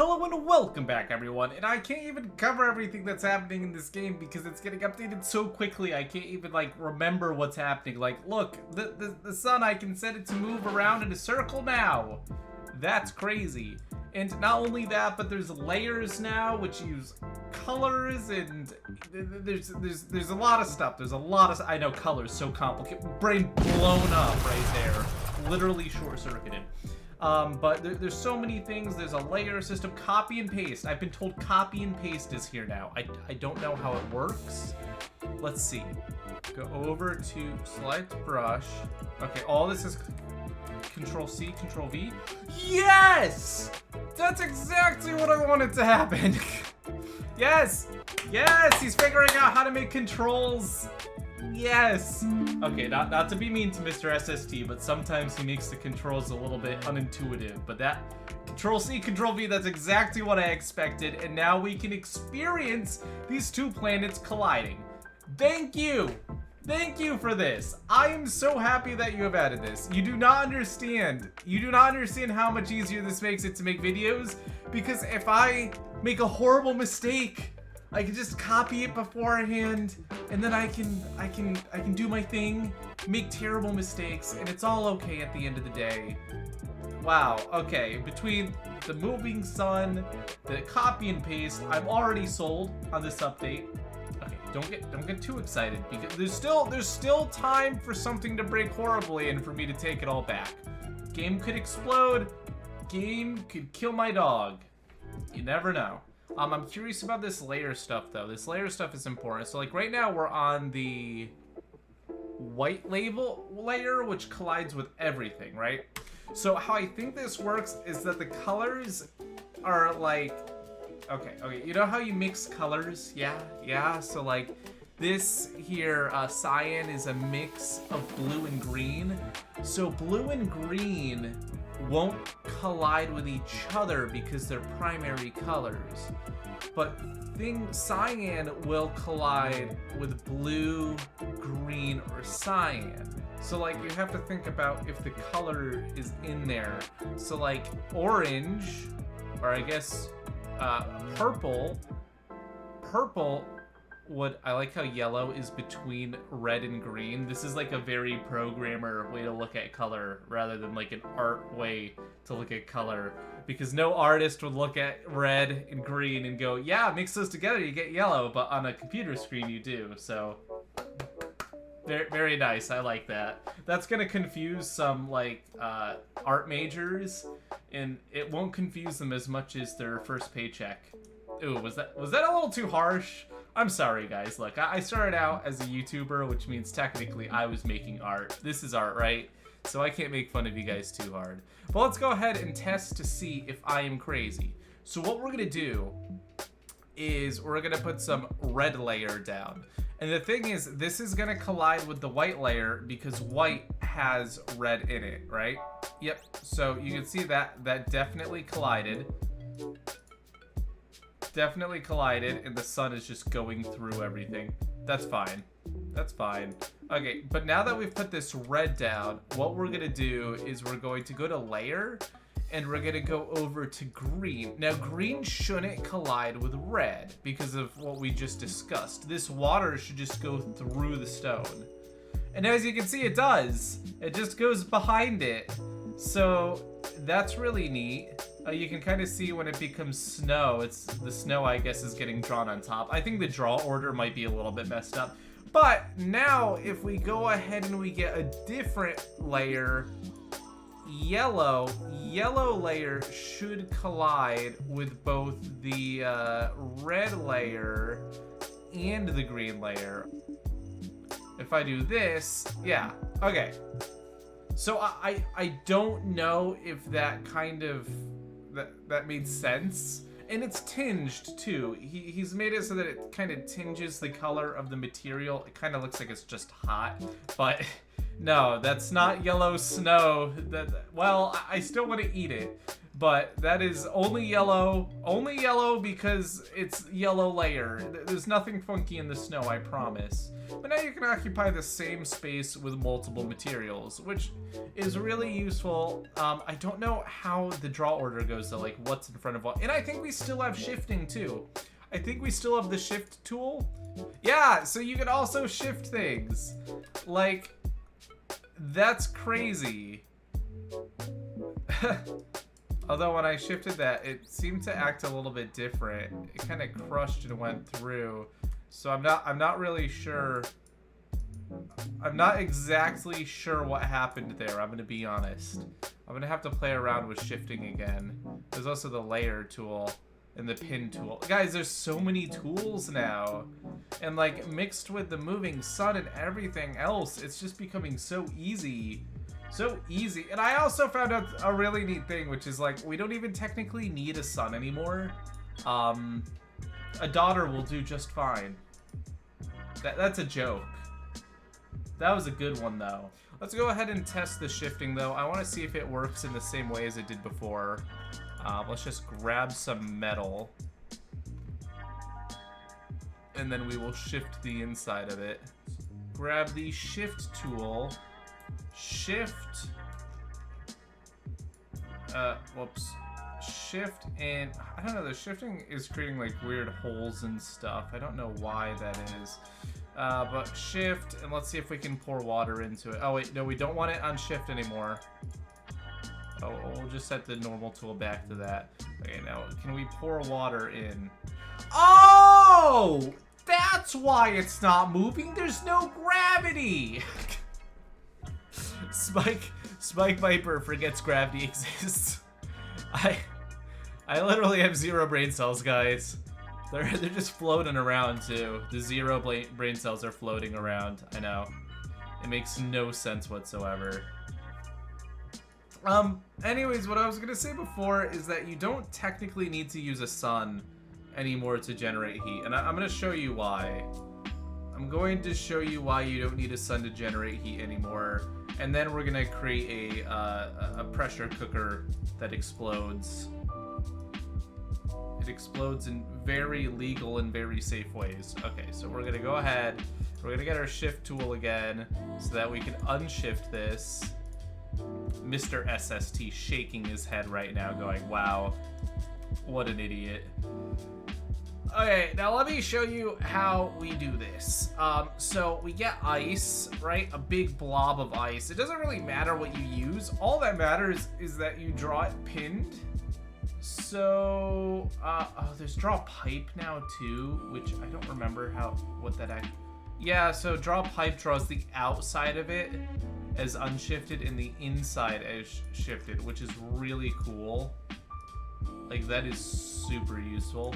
Hello and welcome back, everyone, and I can't even cover everything that's happening in this game because it's getting updated so quickly I can't even, remember what's happening. Look, the sun, I can set it to move around in a circle now. That's crazy. And not only that, but there's layers now which use colors, and there's a lot of stuff. There's a lot of, I know, colors, so complicated. Brain blown up right there. Literally short-circuited. But there's so many things. There's a layer system. Copy and paste. I've been told copy and paste is here now. I don't know how it works. Let's see. Go over to select brush. Okay, all this is Control C, Control V. Yes! That's exactly what I wanted to happen. Yes! Yes! He's figuring out how to make controls. Yes! Okay, not to be mean to Mr. SST, but sometimes he makes the controls a little bit unintuitive. But that Control C, Control V, that's exactly what I expected. And now we can experience these two planets colliding. Thank you! Thank you for this. I am so happy that you have added this. You do not understand. You do not understand how much easier this makes it to make videos. Because if I make a horrible mistake, I can just copy it beforehand, and then I can do my thing, make terrible mistakes, and it's all okay at the end of the day. Wow, okay, between the moving sun, the copy and paste, I'm already sold on this update. Okay, don't get too excited, because there's still time for something to break horribly and for me to take it all back. Game could explode, game could kill my dog. You never know. I'm curious about this layer stuff, though. This layer stuff is important. So, right now we're on the white label layer, which collides with everything, right? So how I think this works is that the colors are okay, you know how you mix colors? Yeah. So, this here, cyan is a mix of blue and green. So blue and green won't collide with each other because they're primary colors. But cyan will collide with blue, green, or cyan. So you have to think about if the color is in there. So orange, or I guess purple would, I like how yellow is between red and green. This is a very programmer way to look at color rather than an art way to look at color, because no artist would look at red and green and go, yeah, mix those together, you get yellow, but on a computer screen you do. So very, very nice. I like that. That's gonna confuse some art majors, and it won't confuse them as much as their first paycheck. Ooh, was that a little too harsh? I'm sorry, guys. Look, I started out as a YouTuber, which means technically I was making art. This is art, right? So I can't make fun of you guys too hard. But let's go ahead and test to see if I am crazy. So what we're gonna do is we're gonna put some red layer down. And the thing is, this is gonna collide with the white layer because white has red in it, right? Yep, so you can see that definitely collided. Definitely collided, and the sun is just going through everything. That's fine. That's fine. Okay, but now that we've put this red down, what we're gonna do is we're going to go to layer, and we're gonna go over to green. Now, green shouldn't collide with red because of what we just discussed. This water should just go through the stone. And as you can see, it does. It just goes behind it. So that's really neat. You can kind of see when it becomes snow, the snow, I guess, is getting drawn on top. I think the draw order might be a little bit messed up. But now, if we go ahead and we get a different layer, yellow layer should collide with both the red layer and the green layer. If I do this, yeah, okay. So I don't know if that kind of that made sense, and it's tinged too. He's made it so that it kind of tinges the color of the material. It kind of looks like it's just hot, but No, that's not yellow snow. Well, I still want to eat it, but that is only yellow because it's yellow layer. There's nothing funky in the snow, I promise. But now you can occupy the same space with multiple materials, which is really useful. I don't know how the draw order goes though, like what's in front of what. And I think we still have shifting too. I think we still have the shift tool. Yeah, so you can also shift things. Like, that's crazy. Although when I shifted that, it seemed to act a little bit different. It kind of crushed and went through. So I'm not really sure. I'm not exactly sure what happened there. I'm gonna be honest. I'm gonna have to play around with shifting again. There's also the layer tool and the pin tool. Guys, there's so many tools now. And like mixed with the moving sun and everything else, it's just becoming so easy. So easy. And I also found out a really neat thing, which is like, we don't even technically need a son anymore. A daughter will do just fine. That's a joke. That was a good one though. Let's go ahead and test the shifting though. I want to see if it works in the same way as it did before. Let's just grab some metal. And then we will shift the inside of it. Grab the shift tool. Shift. Whoops. Shift and I don't know, the shifting is creating like weird holes and stuff. I don't know why that is. But shift and let's see if we can pour water into it. Oh wait, no, we don't want it on shift anymore. Oh, we'll just set the normal tool back to that. Okay, now can we pour water in? Oh! That's why it's not moving. There's no gravity. Spike Viper forgets gravity exists. I literally have 0 brain cells, guys. They're just floating around too. The 0 brain cells are floating around. I know. It makes no sense whatsoever. Anyways, what I was gonna say before is that you don't technically need to use a sun anymore to generate heat, and I'm gonna show you why. I'm going to show you why you don't need a sun to generate heat anymore, and then we're gonna create a pressure cooker that explodes. It explodes in very legal and very safe ways. Okay, so we're gonna go ahead. We're gonna get our shift tool again so that we can unshift this. Mr. SST shaking his head right now going, wow, what an idiot. Okay, now let me show you how we do this. So we get ice, right? A big blob of ice. It doesn't really matter what you use. All that matters is that you draw it pinned. So, oh, there's draw pipe now too, which I don't remember what that yeah, so draw pipe draws the outside of it as unshifted and the inside as shifted, which is really cool. Like, that is super useful.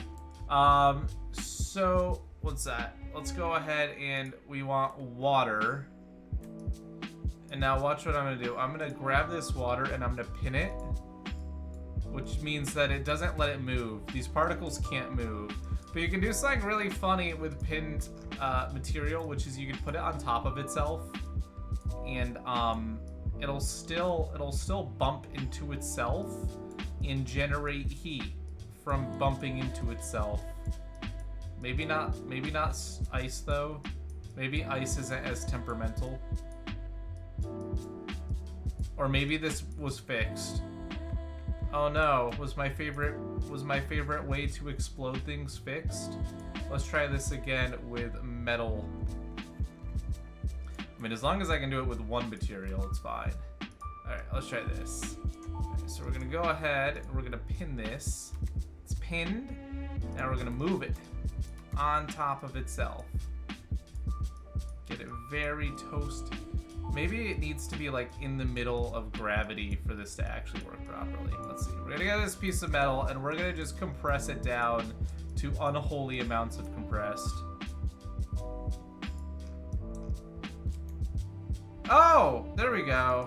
So what's that? Let's go ahead and we want water. And now watch what I'm gonna do. I'm gonna grab this water and I'm gonna pin it, which means that it doesn't let it move. These particles can't move. But you can do something really funny with pinned material, which is you can put it on top of itself, and it'll still bump into itself and generate heat from bumping into itself. Maybe not ice though. Maybe ice isn't as temperamental. Or maybe this was fixed. Oh no, was my favorite way to explode things fixed? Let's try this again with metal. I mean, as long as I can do it with one material, it's fine. Alright, let's try this. Okay, so we're gonna go ahead and we're gonna pin this. It's pinned. Now we're gonna move it on top of itself. Get it very toasty. Maybe it needs to be like in the middle of gravity for this to actually work properly. Let's see. We're gonna get this piece of metal and we're gonna just compress it down to unholy amounts of compressed. Oh, there we go.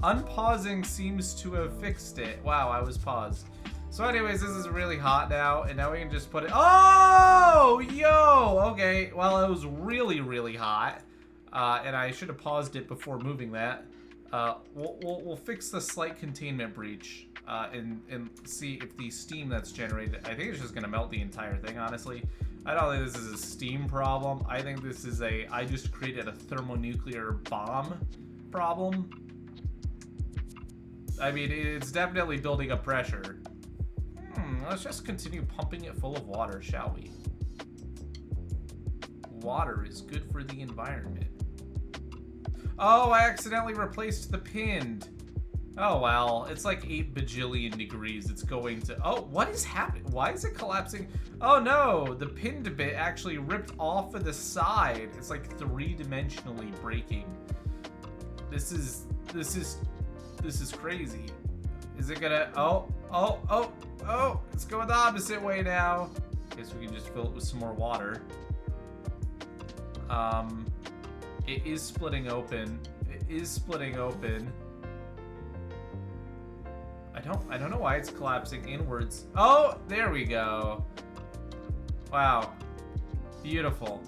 Unpausing seems to have fixed it. Wow, I was paused. So anyways, this is really hot now, and now we can just put it. Oh, yo, okay. Well, it was really, really hot. And I should have paused it before moving that. We'll fix the slight containment breach and see if the steam that's generated, I think it's just going to melt the entire thing, honestly. I don't think this is a steam problem. I think this is I just created a thermonuclear bomb problem. I mean, it's definitely building up pressure. Let's just continue pumping it full of water, shall we? Water is good for the environment. Oh, I accidentally replaced the pinned. Oh, well, it's like 8 bajillion degrees. It's going to... Oh, what is happening? Why is it collapsing? Oh, no, the pinned bit actually ripped off of the side. It's like 3-dimensionally breaking. This is crazy. Is it gonna... Oh, it's going the opposite way now. Guess we can just fill it with some more water. It is splitting open. It is splitting open. I don't know why it's collapsing inwards. Oh, there we go. Wow. Beautiful.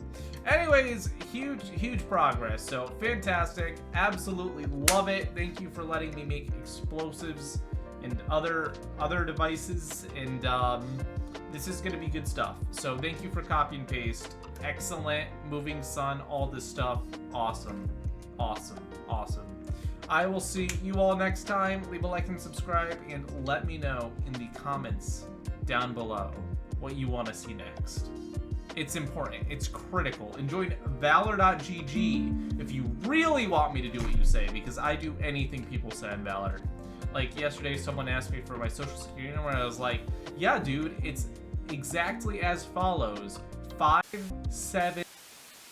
Anyways, huge progress. So fantastic. Absolutely love it. Thank you for letting me make explosives and other devices, and this is gonna be good stuff. So thank you for copy and paste. Excellent. Moving sun, all this stuff. Awesome. I will see you all next time. Leave a like and subscribe, and let me know in the comments down below what you want to see next. It's important. It's critical. And join Valor.gg if you really want me to do what you say, because I do anything people say on Valor. Like yesterday, someone asked me for my social security number, and I was like, yeah, dude, it's exactly as follows. 5, 7...